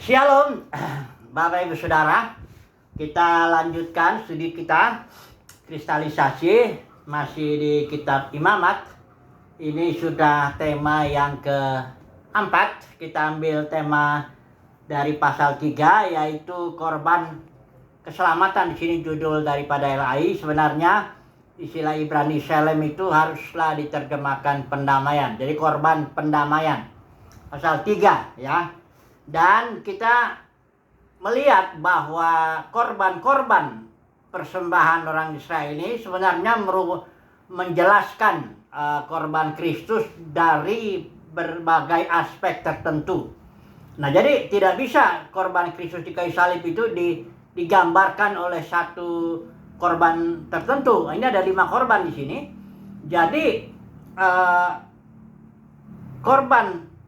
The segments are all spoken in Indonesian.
Shalom, Bapak Ibu Saudara. Kita lanjutkan studi kita kristalisasi masih di kitab Imamat. Ini sudah tema yang keempat. Kita ambil tema dari pasal 3 yaitu korban keselamatan. Di sini judul daripada LAI. Sebenarnya istilah Ibrani Shalem itu haruslah diterjemahkan pendamaian. Jadi korban pendamaian. Pasal 3 ya. Dan kita melihat bahwa korban-korban persembahan orang Israel ini sebenarnya menjelaskan korban Kristus dari berbagai aspek tertentu. Nah, jadi tidak bisa korban Kristus di kayu salib itu digambarkan oleh satu korban tertentu. Ini ada 5 korban di sini. Jadi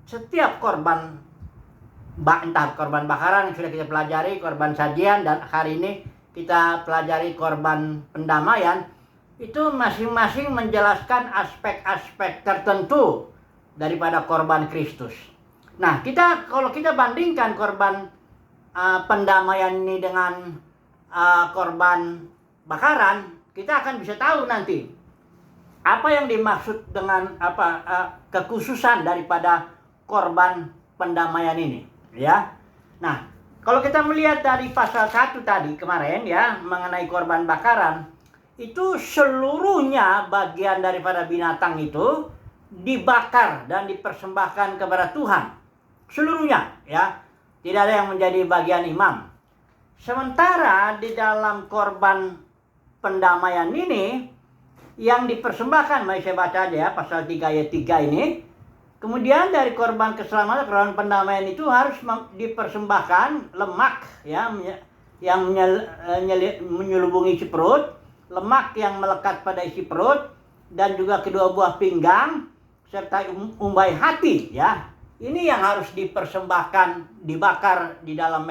setiap korban, entah korban bakaran yang sudah kita pelajari, korban sajian, dan hari ini kita pelajari korban pendamaian, itu masing-masing menjelaskan aspek-aspek tertentu daripada korban Kristus. Nah, kalau kita bandingkan korban pendamaian ini dengan korban bakaran, kita akan bisa tahu nanti apa yang dimaksud dengan kekhususan daripada korban pendamaian ini. Ya, nah kalau kita melihat dari pasal 1 tadi kemarin ya mengenai korban bakaran, itu seluruhnya bagian daripada binatang itu dibakar dan dipersembahkan kepada Tuhan, seluruhnya ya, tidak ada yang menjadi bagian imam. Sementara di dalam korban pendamaian ini yang dipersembahkan, mari saya baca aja ya pasal 3 ayat 3 ini. Kemudian dari korban keselamatan, korban pendamaian itu harus dipersembahkan lemak ya, yang menyelubungi isi perut, lemak yang melekat pada isi perut, dan juga kedua buah pinggang, serta umbai hati ya. Ini yang harus dipersembahkan, dibakar di dalam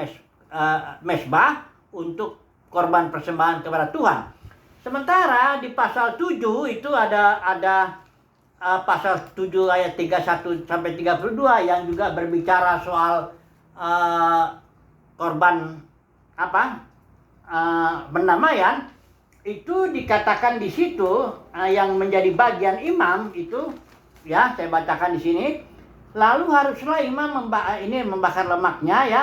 mezbah untuk korban persembahan kepada Tuhan. Sementara di pasal 7 itu ada pasal 7 ayat 31 sampai 32 yang juga berbicara soal korban pendamaian. Itu dikatakan di situ yang menjadi bagian imam itu ya, saya bacakan di sini. Lalu haruslah imam membakar lemaknya ya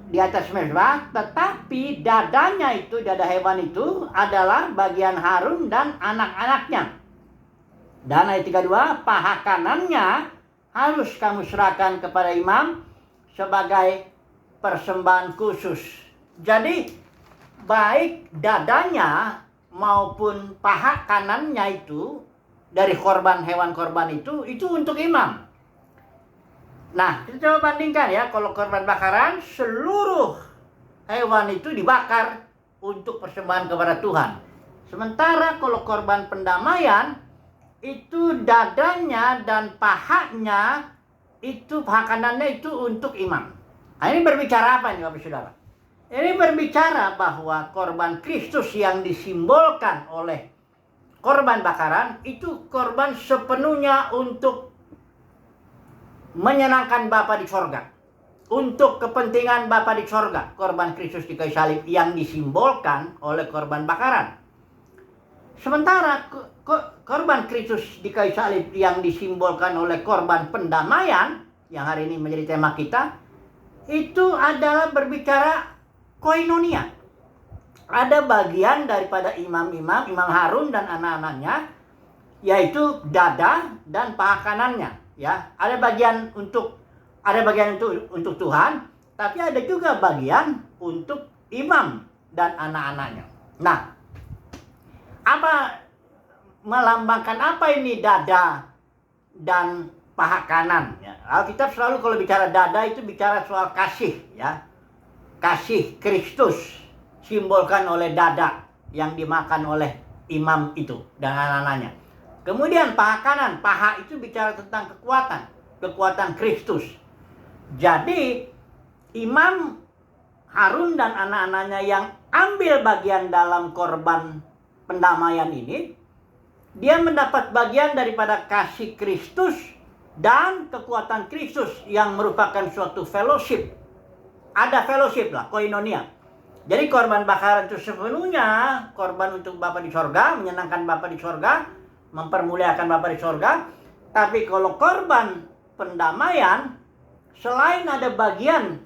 di atas mezbah, tetapi dada hewan itu adalah bagian Harun dan anak-anaknya. Dan ayat 32, paha kanannya harus kamu serahkan kepada imam sebagai persembahan khusus. Jadi baik dadanya maupun paha kanannya itu dari hewan korban itu untuk imam. Nah, kita coba bandingkan ya, kalau korban bakaran seluruh hewan itu dibakar untuk persembahan kepada Tuhan. Sementara kalau korban pendamaian itu dadanya dan pahanya itu, paha kanannya itu untuk imam. Nah, ini berbicara apa ini Bapak Saudara? Ini berbicara bahwa korban Kristus yang disimbolkan oleh korban bakaran itu korban sepenuhnya untuk menyenangkan Bapa di sorga, untuk kepentingan Bapa di sorga. Korban Kristus di kayu salib yang disimbolkan oleh korban bakaran. Sementara korban Kristus di kayu salib yang disimbolkan oleh korban pendamaian, yang hari ini menjadi tema kita, itu adalah berbicara koinonia. Ada bagian daripada imam Harun dan anak-anaknya, yaitu dada dan paha kanannya. Ya, ada bagian untuk Tuhan, tapi ada juga bagian untuk imam dan anak-anaknya. Nah, melambangkan apa ini dada dan paha kanan? Ya, Alkitab selalu kalau bicara dada itu bicara soal kasih, ya, kasih Kristus simbolkan oleh dada yang dimakan oleh imam itu dan anak-anaknya. Kemudian paha itu bicara tentang kekuatan Kristus. Jadi imam Harun dan anak-anaknya yang ambil bagian dalam korban pendamaian ini, dia mendapat bagian daripada kasih Kristus dan kekuatan Kristus yang merupakan suatu fellowship. Ada fellowship lah, koinonia. Jadi korban bakaran itu sepenuhnya korban untuk Bapa di sorga, menyenangkan Bapa di sorga, mempermuliakan Bapa di sorga. Tapi kalau korban pendamaian, selain ada bagian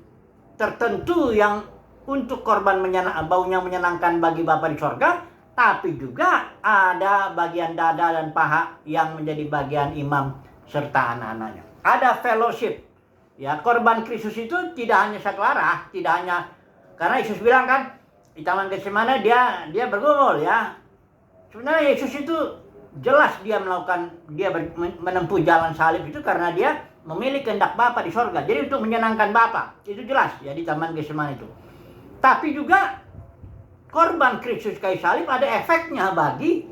tertentu yang untuk korban baunya menyenangkan bagi Bapa di sorga, tapi juga ada bagian dada dan paha yang menjadi bagian imam serta anak-anaknya. Ada fellowship. Ya, korban Kristus itu tidak hanya satu arah, tidak hanya karena Yesus bilang kan di Taman Getsemane dia bergumul ya. Sebenarnya Yesus itu jelas dia menempuh jalan salib itu karena dia memilih kehendak Bapa di sorga. Jadi untuk menyenangkan Bapa, itu jelas ya di Taman Getsemane itu. Tapi juga korban Kristus kayu salib ada efeknya bagi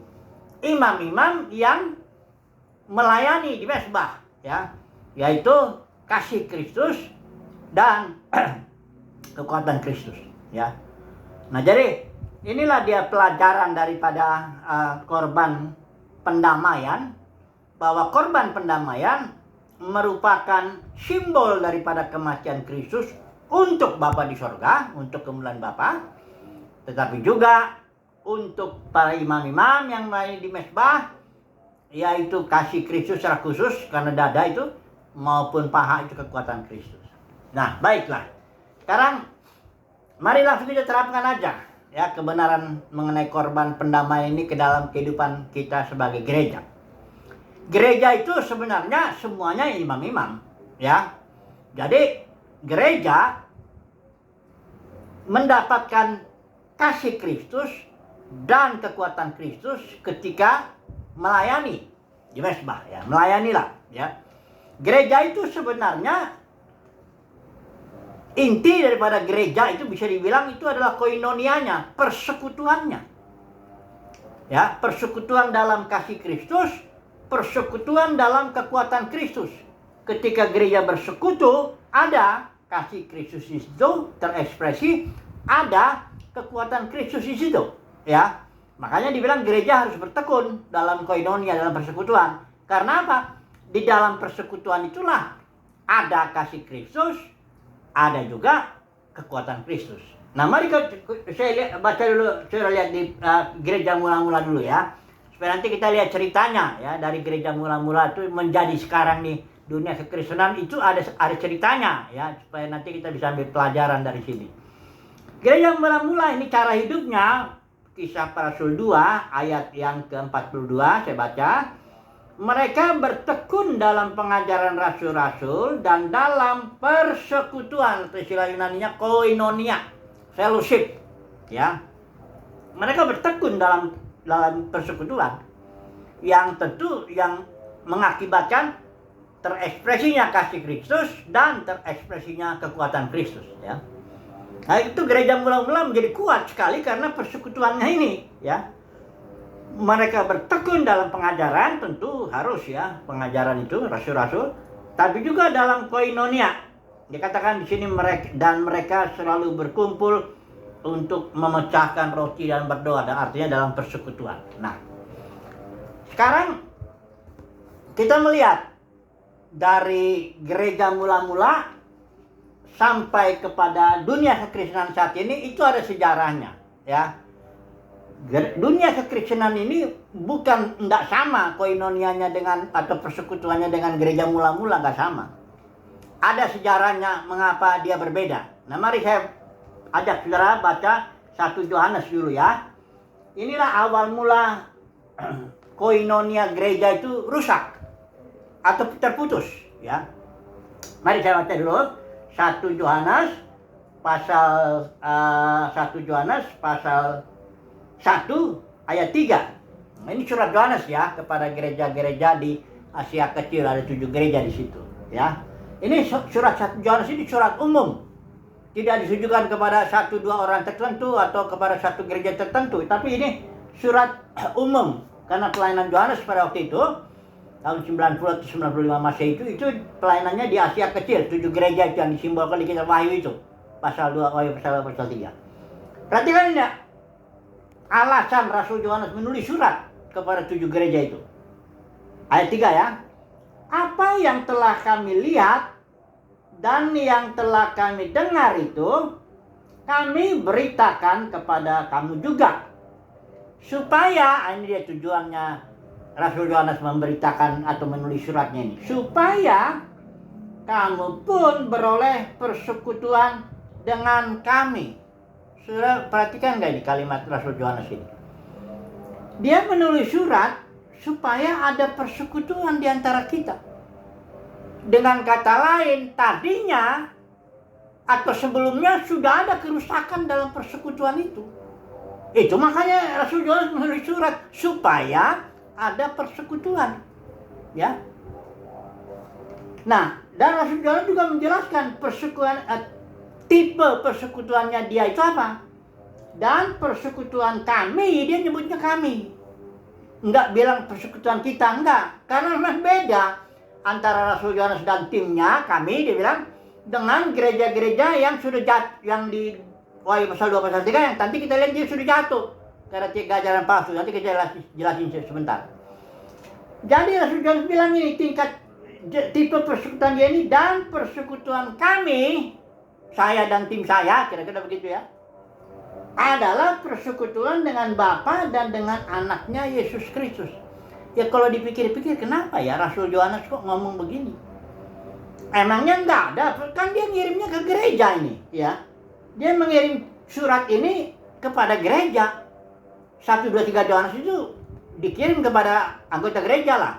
imam-imam yang melayani di mesbah ya, yaitu kasih Kristus dan kekuatan Kristus ya. Nah, jadi inilah dia pelajaran daripada korban pendamaian, bahwa korban pendamaian merupakan simbol daripada kematian Kristus untuk Bapa di sorga, untuk kemuliaan Bapa, tetapi juga untuk para imam-imam yang melayani di mesbah, yaitu kasih Kristus secara khusus karena dada itu, maupun paha itu kekuatan Kristus. Nah, baiklah. Sekarang mari langsung kita terapkan aja ya kebenaran mengenai korban pendamaian ini ke dalam kehidupan kita sebagai gereja. Gereja itu sebenarnya semuanya imam-imam ya. Jadi gereja mendapatkan kasih Kristus dan kekuatan Kristus ketika melayani di mesbah ya. Melayanilah ya. Gereja itu sebenarnya inti daripada gereja itu bisa dibilang itu adalah koinonianya, persekutuannya. Ya, persekutuan dalam kasih Kristus, persekutuan dalam kekuatan Kristus. Ketika gereja bersekutu, ada kasih Kristus di situ terekspresi, ada kekuatan Kristus di situ, ya. Makanya dibilang gereja harus bertekun dalam koinonia, dalam persekutuan. Karena apa? Di dalam persekutuan itulah ada kasih Kristus, ada juga kekuatan Kristus. Nah, mari saya baca dulu, saya lihat di gereja mula-mula dulu ya. Supaya nanti kita lihat ceritanya ya, dari gereja mula-mula itu menjadi sekarang nih dunia kekristenan itu ada ceritanya ya, supaya nanti kita bisa ambil pelajaran dari sini. Gereja mula-mula ini cara hidupnya, Kisah Para Rasul 2 ayat yang ke-42 saya baca. Mereka bertekun dalam pengajaran rasul-rasul dan dalam persekutuan, istilah Yunaninya koinonia, fellowship, ya. Mereka bertekun dalam persekutuan yang tentu yang mengakibatkan terekspresinya kasih Kristus dan terekspresinya kekuatan Kristus, ya. Nah, itu gereja mula-mula menjadi kuat sekali karena persekutuannya ini, ya. Mereka bertekun dalam pengajaran, tentu harus ya pengajaran itu rasul-rasul, tapi juga dalam koinonia. Dikatakan di sini mereka selalu berkumpul untuk memecahkan roti dan berdoa, dan artinya dalam persekutuan. Nah, sekarang kita melihat dari gereja mula-mula sampai kepada dunia kekristenan saat ini itu ada sejarahnya, ya. Dunia kekristenan ini bukan tidak sama koinonianya dengan atau persekutuannya dengan gereja mula-mula, nggak sama. Ada sejarahnya mengapa dia berbeda. Nah, mari saya ajak saudara baca 1 Yohanes dulu ya. Inilah awal mula koinonia gereja itu rusak atau terputus ya. Mari saya baca dulu 1 Yohanes pasal 1 Yohanes pasal 1 ayat 3. Nah, ini surat Yohanes ya kepada gereja-gereja di Asia Kecil, ada 7 gereja di situ ya. Ini surat 1 Yohanes ini surat umum. Tidak ditujukan kepada 1-2 orang tertentu atau kepada satu gereja tertentu, tapi ini surat umum karena pelayanan Yohanes pada waktu itu tahun 90 atau 95 Masehi itu pelayanannya di Asia Kecil, 7 gereja itu yang disimbolkan di kitab Wahyu itu. Pasal 2 Wahyu pasal 3. Perhatikan ini ya. Alasan Rasul Yohanes menulis surat kepada 7 gereja itu. Ayat 3 ya. apa yang telah kami lihat dan yang telah kami dengar itu kami beritakan kepada kamu juga, supaya ini dia tujuannya Rasul Yohanes memberitakan atau menulis suratnya ini, supaya kamu pun beroleh persekutuan dengan kami. Saudara perhatikan nggak di kalimat Rasul Yohanes ini? Dia menulis surat supaya ada persekutuan di antara kita. Dengan kata lain, tadinya atau sebelumnya sudah ada kerusakan dalam persekutuan itu. Itu makanya Rasul Yohanes menulis surat supaya ada persekutuan, ya. Nah, dan Rasul Yohanes juga menjelaskan persekutuan, tipe persekutuannya dia itu apa. Dan persekutuan kami, dia nyebutnya kami. Enggak bilang persekutuan kita, enggak. Karena memang beda antara Rasul Yohanes dan timnya, kami, dia bilang, dengan gereja-gereja yang sudah yang di Wahyu pasal 2 pasal 3 yang nanti kita lihat dia sudah jatuh karena 3 ajaran palsu. Nanti kita jelasin sebentar. Jadi Rasul Yohanes bilang ini tingkat tipe persekutuan dia ini, dan persekutuan kami, saya dan tim saya, kira-kira begitu ya, adalah persekutuan dengan Bapa dan dengan anaknya Yesus Kristus. Ya kalau dipikir-pikir, kenapa ya Rasul Yohanes kok ngomong begini? Emangnya enggak ada, kan dia ngirimnya ke gereja ini, ya. Dia mengirim surat ini kepada gereja. 1, 2, 3 Yohanes itu dikirim kepada anggota gereja lah.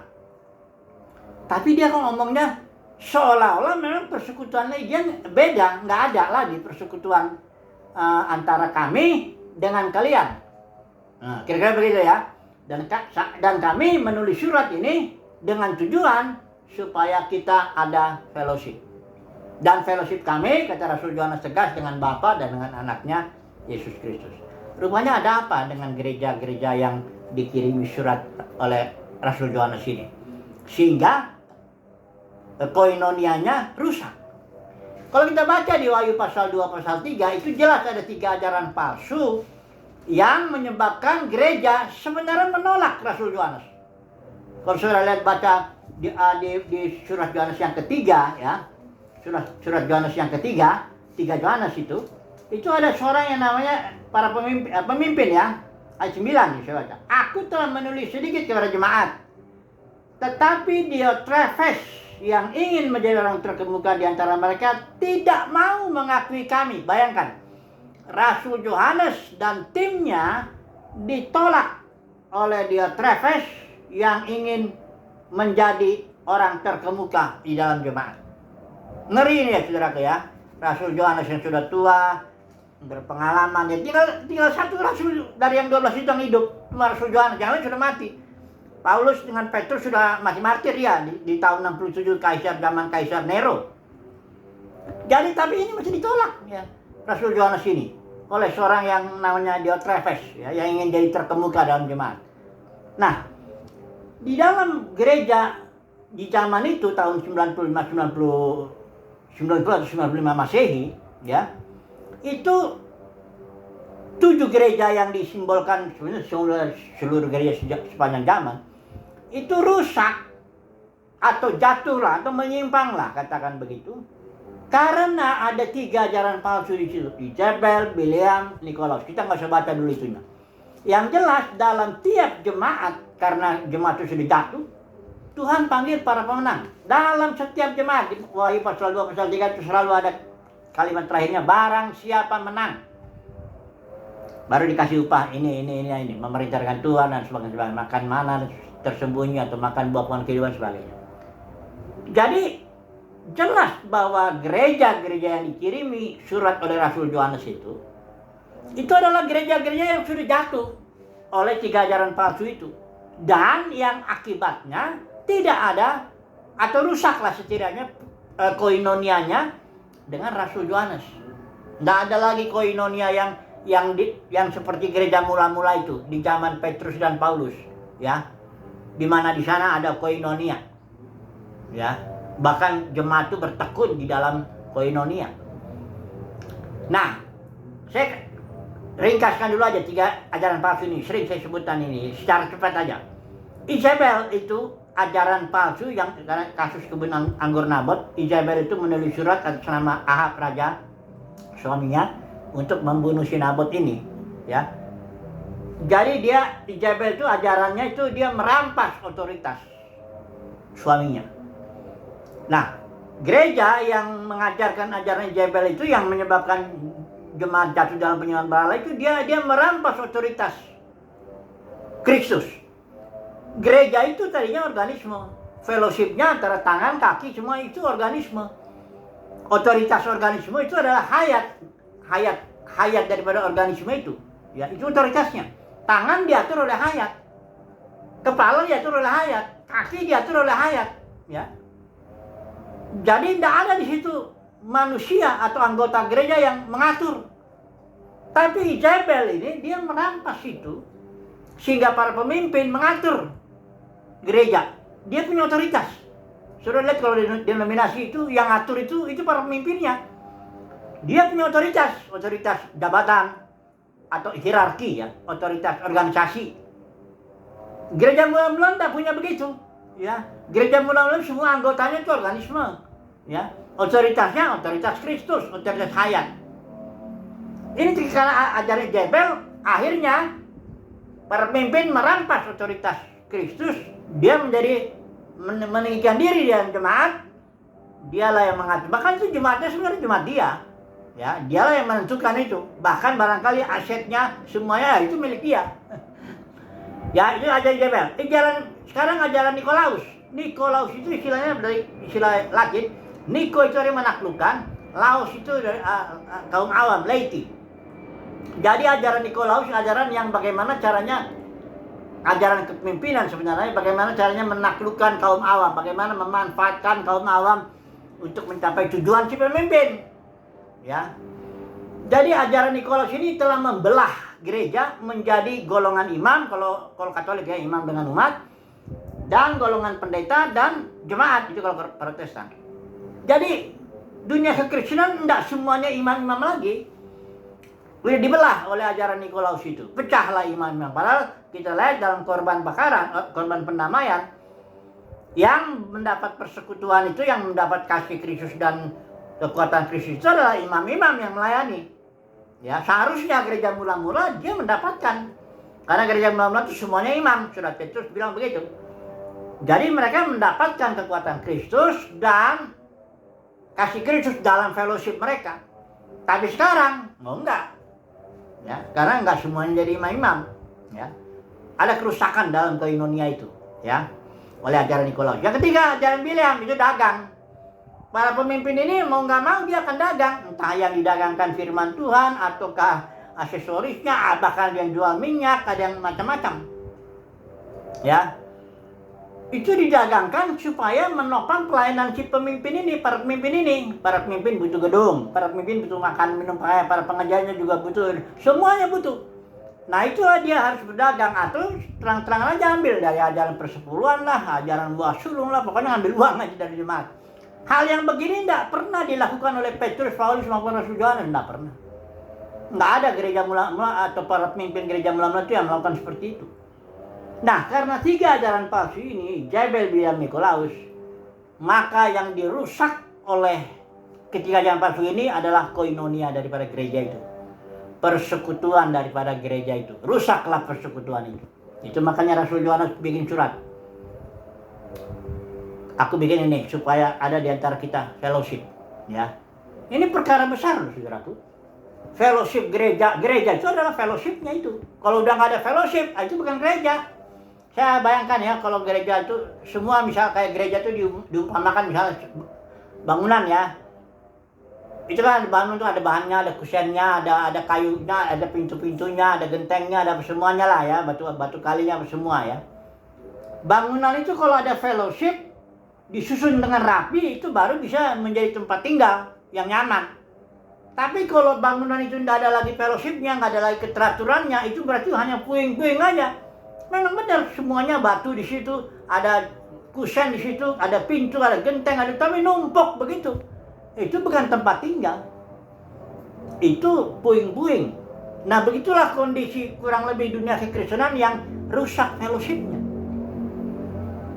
Tapi dia kok ngomongnya seolah-olah memang persekutuannya dia beda, nggak ada lagi persekutuan antara kami dengan kalian. Nah, kira-kira begitu ya. Dan kami menulis surat ini dengan tujuan supaya kita ada fellowship. Dan fellowship kami, kata Rasul Yohanes tegas, dengan Bapa dan dengan anaknya Yesus Kristus. Rupanya ada apa dengan gereja-gereja yang dikirimi surat oleh Rasul Yohanes ini? Sehingga koinonianya rusak. Kalau kita baca di Wahyu pasal 2 pasal 3, itu jelas ada 3 ajaran palsu yang menyebabkan gereja sebenarnya menolak Rasul Yohanes. Kalau saudara lihat baca di surat Yohanes yang ketiga, ya, surat Yohanes yang ketiga, 3 Yohanes itu ada seorang yang namanya para pemimpin ya, ayat 9 nih saya baca. Aku telah menulis sedikit kepada jemaat, tetapi Diotrefes yang ingin menjadi orang terkemuka di antara mereka tidak mau mengakui kami. Bayangkan, Rasul Yohanes dan timnya ditolak oleh Diotrefes yang ingin menjadi orang terkemuka di dalam jemaat. Ngeri ini ya saudaraku ya. Rasul Yohanes yang sudah tua, berpengalaman, ya tinggal satu rasul dari yang 12 itu yang hidup, cuma Rasul Yohanes, yang lain sudah mati. Paulus dengan Petrus sudah mati martir ya di tahun 67 zaman Kaisar Nero. Jadi tapi ini masih ditolak ya Rasul Yohanes ini oleh seorang yang namanya Diotrefes ya, yang ingin jadi terkemuka dalam jemaat. Nah, di dalam gereja di zaman itu tahun 90 atau 95 Masehi ya, itu 7 gereja yang disimbolkan sebenarnya seluruh gereja sepanjang zaman itu rusak atau jatuhlah atau menyimpanglah, katakan begitu, karena ada 3 ajaran palsu di situ, Jezebel, Bileam, Nikolaus. Kita nggak usah baca dulu itunya. Yang jelas dalam tiap jemaat, karena jemaat itu sudah jatuh, Tuhan panggil para pemenang. Dalam setiap jemaat, di Wahyu pasal 2 pasal 3 itu selalu ada kalimat terakhirnya, barang siapa menang, baru dikasih upah ini, memerintahkan Tuhan dan sebagainya, makan mana tersembunyi atau makan buah pohon kehidupan sebagainya. Jadi jelas bahwa gereja-gereja yang dikirimi surat oleh Rasul Yohanes itu adalah gereja-gereja yang sudah jatuh oleh 3 ajaran palsu itu, dan yang akibatnya tidak ada atau rusaklah setidaknya koinonianya dengan Rasul Yohanes. Tidak ada lagi koinonia yang seperti gereja mula-mula itu di zaman Petrus dan Paulus, ya, di mana di sana ada koinonia, ya, bahkan jemaat itu bertekun di dalam koinonia. Nah, saya ringkaskan dulu aja 3 ajaran palsu ini, sering saya sebutkan ini secara cepat aja. Isabel itu ajaran palsu yang kasus kebun anggur Nabot. Izabel itu menulis surat atas nama Ahab raja suaminya untuk membunuh si Nabot ini, ya. Jadi Izabel itu ajarannya itu dia merampas otoritas suaminya. Nah, gereja yang mengajarkan ajaran Izabel itu yang menyebabkan jemaat jatuh dalam penyembahan berhala itu dia merampas otoritas Kristus. Gereja itu tadinya organisme, fellowship-nya antara tangan, kaki, semua itu organisme. Otoritas organisme itu adalah hayat daripada organisme itu. Ya, itu otoritasnya. Tangan diatur oleh hayat, kepala diatur oleh hayat, kaki diatur oleh hayat. Ya, jadi tidak ada di situ manusia atau anggota gereja yang mengatur. Tapi Izabel ini dia merampas itu sehingga para pemimpin mengatur gereja. Dia punya otoritas. Sudah lihat kalau denominasi itu yang atur itu para pemimpinnya. Dia punya otoritas jabatan atau hierarki, ya, otoritas organisasi. Gereja mula-mula tidak punya begitu, ya. Gereja mula-mula semua anggotanya itu organisme, ya. Otoritasnya otoritas Kristus, otoritas hayat. Ini karena ajaran Izabel, akhirnya para pemimpin merampas otoritas Kristus. Dia menjadi meninggikan diri dan jemaat. Dialah yang mengatur. Bahkan itu jemaatnya sebenarnya jemaat dia. Ya, dialah yang menentukan itu. Bahkan barangkali asetnya semuanya itu milik dia. Ya, itu ajaran Izabel. Sekarang ajaran Nikolaus. Nikolaus itu istilahnya dari istilah Latin. Niko itu dari menaklukkan, Laos itu dari kaum awam, laity. Jadi ajaran Nikolaus ajaran yang bagaimana caranya, ajaran kepemimpinan sebenarnya, bagaimana caranya menaklukkan kaum awam, bagaimana memanfaatkan kaum awam untuk mencapai tujuan si pemimpin. Ya. Jadi ajaran Nikolaus ini telah membelah gereja menjadi golongan imam, kalau Katolik ya imam dengan umat, dan golongan pendeta dan jemaat, itu kalau Protestan. Jadi dunia kekristenan tidak semuanya imam-imam lagi. Udah dibelah oleh ajaran Nikolaus itu. Pecahlah imam-imam. Padahal kita lihat dalam korban bakaran, korban pendamaian, yang mendapat persekutuan itu, yang mendapat kasih Kristus dan kekuatan Kristus itu adalah imam-imam yang melayani. Ya, seharusnya gereja mula-mula dia mendapatkan. Karena gereja mula-mula itu semuanya imam. Surat Petrus bilang begitu. Jadi mereka mendapatkan kekuatan Kristus dan kasih Kristus dalam fellowship mereka. Tapi sekarang, enggak. Ya, karena enggak semuanya jadi imam-imam. Ya. Ada kerusakan dalam koinonia itu. Ya, oleh ajaran Nikolaus. Yang ketiga, ajaran Bileam itu dagang. Para pemimpin ini mau nggak mau dia akan dagang. Entah yang didagangkan firman Tuhan, ataukah aksesorisnya, bahkan yang jual minyak, ada yang macam-macam. Ya, itu didagangkan supaya menopang pelayanan si pemimpin ini, para pemimpin ini. Para pemimpin butuh gedung, para pemimpin butuh makan, minum, pakaian, para pengajarnya juga butuh, semuanya butuh. Nah itulah dia harus berdagang, atau terang-terangan aja ambil dari ajaran persepuluhan lah, ajaran buah sulung lah, pokoknya ambil uang aja dari jemaat. Hal yang begini tidak pernah dilakukan oleh Petrus, Paulus maupun Rasul Yohanes, tidak pernah. Nggak ada gereja mula-mula atau para pemimpin gereja mula-mula itu yang melakukan seperti itu. Nah, karena tiga ajaran palsu ini, Izabel, Bileam, Nikolaus, maka yang dirusak oleh ketiga ajaran palsu ini adalah koinonia daripada gereja itu. Persekutuan daripada gereja itu. Rusaklah persekutuan itu. Itu makanya Rasul Yohanes bikin surat. Aku bikin ini supaya ada di antara kita fellowship, ya. Ini perkara besar loh, saudaraku. Fellowship gereja itu adalah fellowshipnya itu. Kalau udah nggak ada fellowship, itu bukan gereja. Saya bayangkan ya, kalau gereja itu semua, misal kayak gereja itu diumpamakan misalnya bangunan ya. Itu kan bangun itu ada bahannya, ada kusennya, ada kayunya, ada pintu-pintunya, ada gentengnya, ada semuanya lah ya, batu kalinya semua ya. Bangunan itu kalau ada fellowship, disusun dengan rapi, itu baru bisa menjadi tempat tinggal yang nyaman. Tapi kalau bangunan itu tidak ada lagi fellowshipnya, nggak ada lagi keteraturannya, itu berarti hanya puing-puing aja. Memang benar semuanya batu di situ, ada kusen di situ, ada pintu, ada genteng, ada, tapi numpuk begitu. Itu bukan tempat tinggal. Itu puing-puing. Nah, begitulah kondisi kurang lebih dunia kekristenan yang rusak fellowshipnya.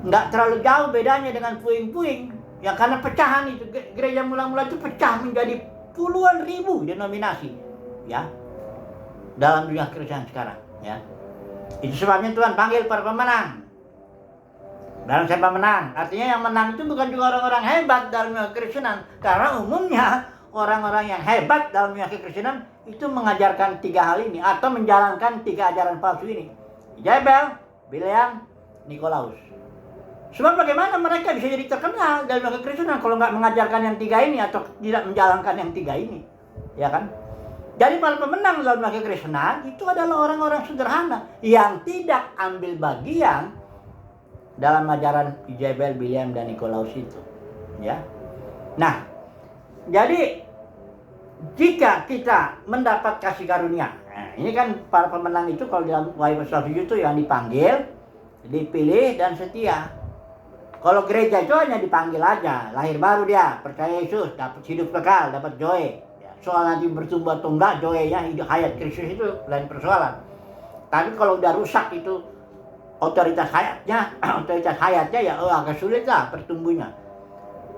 Nggak terlalu jauh bedanya dengan puing-puing. Ya karena pecahan itu, gereja mula-mula itu pecah menjadi puluhan ribu denominasi. Ya, dalam dunia Kristen sekarang. Ya, itu sebabnya Tuhan panggil para pemenang. Dalam siapa menang? Artinya yang menang itu bukan juga orang-orang hebat dalam dunia Kristenan. Karena umumnya orang-orang yang hebat dalam dunia Kristenan itu mengajarkan 3 hal ini atau menjalankan 3 ajaran palsu ini. Jebel, Bileam, Nikolaus. Sebab bagaimana mereka bisa jadi terkenal dalam dunia Kristenan kalau nggak mengajarkan yang 3 ini atau tidak menjalankan yang 3 ini, ya kan? Jadi para pemenang dalam dunia Kristenan itu adalah orang-orang sederhana yang tidak ambil bagian dalam ajaran Jebel, Bileam, dan Nikolaus itu, ya. Nah, jadi jika kita mendapat kasih karunia, nah, ini kan para pemenang itu kalau dalam Wahyu pasal 7 itu yang dipanggil, dipilih, dan setia. Kalau gereja itu hanya dipanggil aja, lahir baru dia, percaya Yesus, dapat hidup kekal, dapat joy. Ya, soal nanti bertumbuh atau enggak, joynya hidup hayat Kristus itu lain persoalan. Tapi kalau udah rusak itu otoritas hayatnya ya agak sulit lah pertumbuhnya.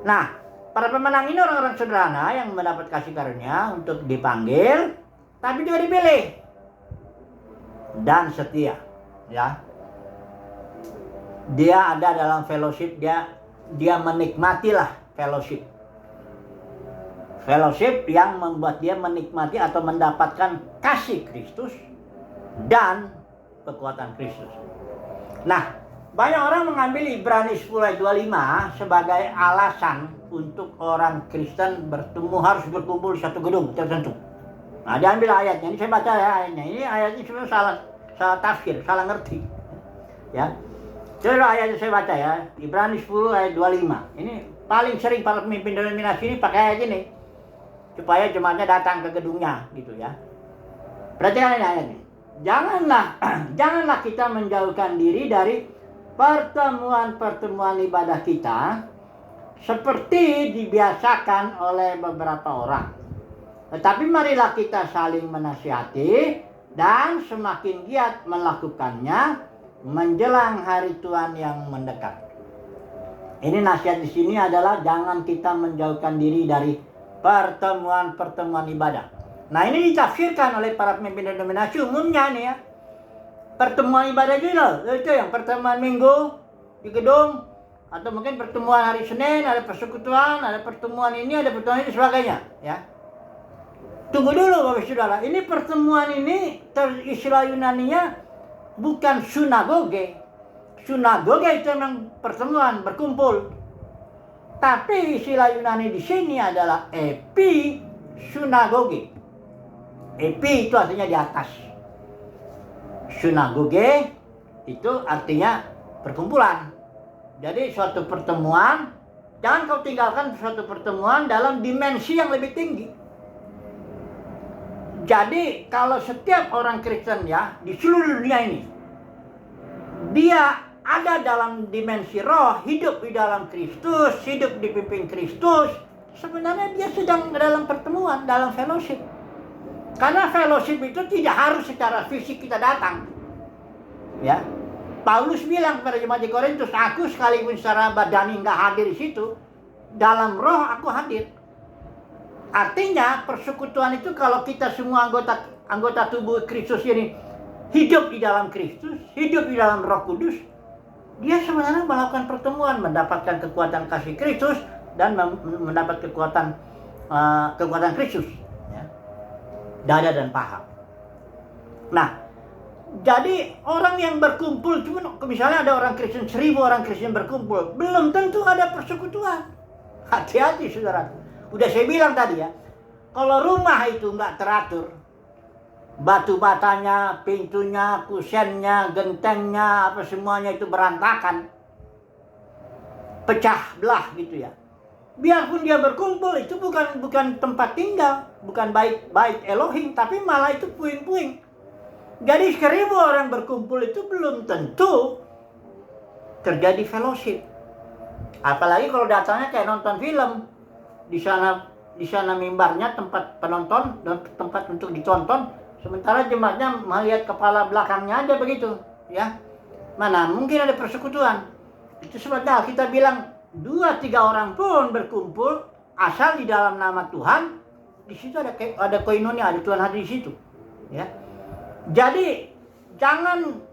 Nah, para pemenang ini orang-orang sederhana yang mendapat kasih karunia untuk dipanggil, tapi juga dipilih dan setia. Ya, dia ada dalam fellowship, dia menikmatilah fellowship yang membuat dia menikmati atau mendapatkan kasih Kristus dan kekuatan Kristus. Nah, banyak orang mengambil Ibrani 10 ayat 25 sebagai alasan untuk orang Kristen harus berkumpul di satu gedung tertentu. Nah, diambil ayatnya. Ini saya baca ya ayatnya. Ini ayatnya sebenarnya salah tafsir, salah ngerti. Ya. Coba ayatnya saya baca ya. Ibrani 10 ayat 25. Ini paling sering para pemimpin denominasi ini pakai ayat ini supaya jemaatnya datang ke gedungnya gitu ya. Perhatikan ini ayatnya. Janganlah kita menjauhkan diri dari pertemuan-pertemuan ibadah kita seperti dibiasakan oleh beberapa orang. Tetapi marilah kita saling menasihati dan semakin giat melakukannya menjelang hari Tuhan yang mendekat. Ini nasihat di sini adalah jangan kita menjauhkan diri dari pertemuan-pertemuan ibadah. Nah, ini ditafsirkan oleh para pemimpin denominasi umumnya nih ya. Pertemuan ibadah itu yang pertemuan minggu di gedung, atau mungkin pertemuan hari Senin, ada persekutuan, ada pertemuan ini, ada pertemuan itu sebagainya, ya. Tunggu dulu Bapak Saudara, ini pertemuan ini istilah Yunaninya bukan sinagoge. Sinagoge itu memang pertemuan berkumpul. Tapi istilah Yunani di sini adalah episinagoge. Epi itu artinya di atas. Sinagoge itu artinya perkumpulan. Jadi suatu pertemuan, jangan kau tinggalkan suatu pertemuan dalam dimensi yang lebih tinggi. Jadi kalau setiap orang Kristen ya di seluruh dunia ini, dia ada dalam dimensi roh, hidup di dalam Kristus, hidup dipimpin Kristus, sebenarnya dia sedang dalam pertemuan, dalam fellowship. Karena fellowship itu tidak harus secara fisik kita datang. Ya. Paulus bilang kepada jemaat di Korintus, aku sekalipun secara badani nggak hadir di situ, dalam roh aku hadir. Artinya persekutuan itu kalau kita semua anggota tubuh Kristus ini hidup di dalam Kristus, hidup di dalam Roh Kudus, dia sebenarnya melakukan pertemuan, mendapatkan kekuatan kasih Kristus dan mendapat kekuatan Kristus. Dada dan paha. Nah, jadi orang yang berkumpul, misalnya ada orang Kristen 1000 orang Kristen berkumpul, belum tentu ada persekutuan. Hati-hati saudara. Udah saya bilang tadi ya, kalau rumah itu nggak teratur, batu batanya, pintunya, kusennya, gentengnya, apa semuanya itu berantakan, pecah belah gitu ya. Biarpun dia berkumpul, itu bukan tempat tinggal, bukan bait Elohim, tapi malah itu puing-puing. Jadi 1000 orang berkumpul itu belum tentu terjadi fellowship. Apalagi kalau datangnya kayak nonton film, di sana mimbarnya tempat penonton dan tempat untuk ditonton, sementara jemaatnya melihat kepala belakangnya aja begitu, ya. Mana mungkin ada persekutuan. Itu sebabnya kita bilang 2-3 orang pun berkumpul asal di dalam nama Tuhan, di situ ada koinonia, ada Tuhan hadir di situ. Ya. Jadi jangan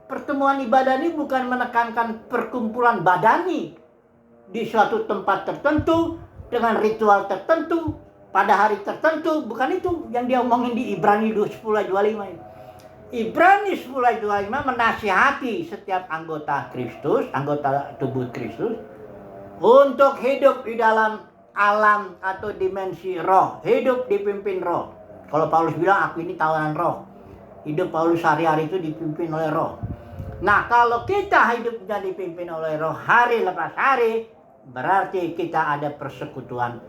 pertemuan ibadah ini bukan menekankan perkumpulan badani di suatu tempat tertentu dengan ritual tertentu pada hari tertentu, bukan itu yang dia omongin di Ibrani 10:25 ini. Ibrani 10:25 menasihati setiap anggota Kristus, anggota tubuh Kristus, untuk hidup di dalam alam atau dimensi roh, hidup dipimpin roh. Kalau Paulus bilang, aku ini tawanan roh. Hidup Paulus hari-hari itu dipimpin oleh roh. Nah, kalau kita hidupnya dipimpin oleh roh hari lepas hari, berarti kita ada persekutuan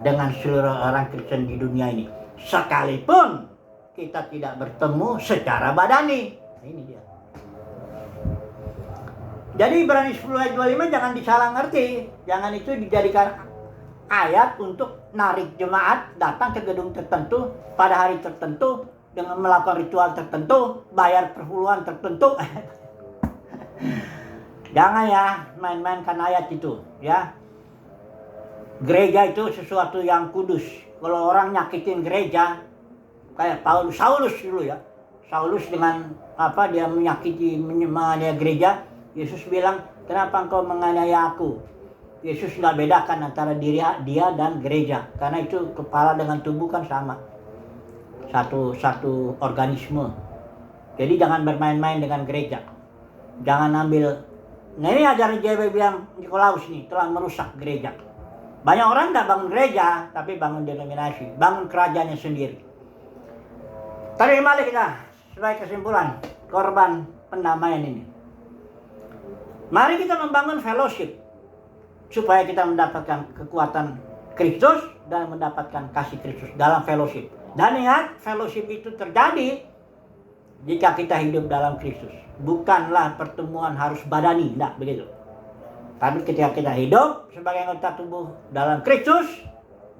dengan seluruh orang Kristen di dunia ini. Sekalipun kita tidak bertemu secara badani. Ini dia. Jadi Ibrani 10:25 jangan disalah ngerti. Jangan itu dijadikan ayat untuk narik jemaat datang ke gedung tertentu pada hari tertentu dengan melakukan ritual tertentu, bayar perpuluhan tertentu. Jangan ya main-mainkan ayat itu, ya. Gereja itu sesuatu yang kudus. Kalau orang nyakitin gereja, kayak Saulus dulu ya. Saulus dengan dia menganiaya gereja, Yesus bilang, kenapa engkau menganiaya aku? Yesus nggak bedakan antara dia dan gereja, karena itu kepala dengan tubuh kan sama, satu organisme. Jadi jangan bermain-main dengan gereja, jangan ambil. Nah ini ajaran JB bilang Nikolaus nih telah merusak gereja. Banyak orang nggak bangun gereja, tapi bangun denominasi, bangun kerajaannya sendiri. Tarik balik kita sebagai kesimpulan korban pendamaian ini. Mari kita membangun fellowship supaya kita mendapatkan kekuatan Kristus dan mendapatkan kasih Kristus dalam fellowship. Dan ingat, fellowship itu terjadi jika kita hidup dalam Kristus. Bukanlah pertemuan harus badani, tidak begitu. Tapi ketika kita hidup sebagai anggota tubuh dalam Kristus,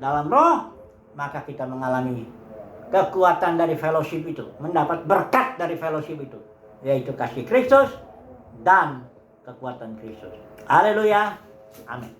dalam roh, maka kita mengalami kekuatan dari fellowship itu, mendapat berkat dari fellowship itu, yaitu kasih Kristus dan kekuatan Kristus. Haleluya. Amin.